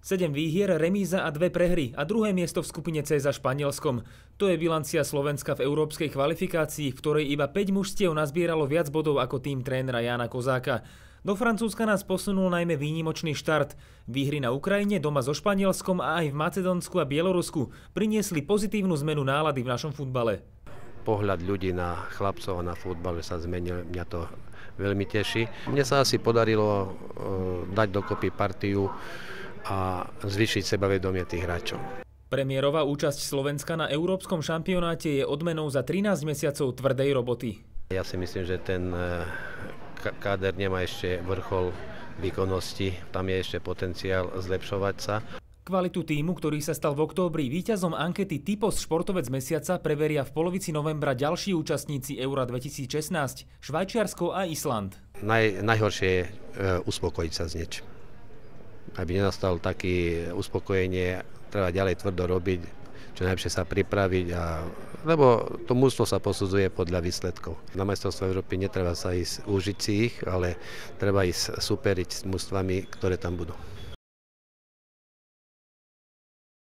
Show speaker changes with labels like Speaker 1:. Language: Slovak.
Speaker 1: 7 výhier, remíza a 2 prehry a druhé miesto v skupine C za Španielskom. To je bilancia Slovenska v európskej kvalifikácii, v ktorej iba 5 mužstiev nazbieralo viac bodov ako tým trénera Jána Kozáka. Do Francúzska nás posunul najmä výnimočný štart. Výhry na Ukrajine, doma so Španielskom a aj v Macedónsku a Bielorusku priniesli pozitívnu zmenu nálady v našom futbale.
Speaker 2: Pohľad ľudí na chlapcov a na futbal sa zmenil, mňa to veľmi teší. Mne sa asi podarilo dať dokopy partiu a zvýšiť sebavedomie tých hráčov.
Speaker 1: Premiérová účasť Slovenska na európskom šampionáte je odmenou za 13 mesiacov tvrdej roboty.
Speaker 2: Ja si myslím, že ten káder nemá ešte vrchol výkonnosti, tam je ešte potenciál zlepšovať sa.
Speaker 1: Kvalitu tímu, ktorý sa stal v októbri víťazom ankety Typos športovec mesiaca, preveria v polovici novembra ďalší účastníci Eura 2016, Švajčiarsko a Island.
Speaker 2: Najhoršie je uspokojiť sa s niečím. Aby nenastal také uspokojenie, treba ďalej tvrdo robiť, čo najlepšie sa pripraviť, lebo to mužstvo sa posudzuje podľa výsledkov. Na majstrovstvá Európy netreba sa ísť užiť si ich, ale treba ísť superiť s mužstvami, ktoré tam budú.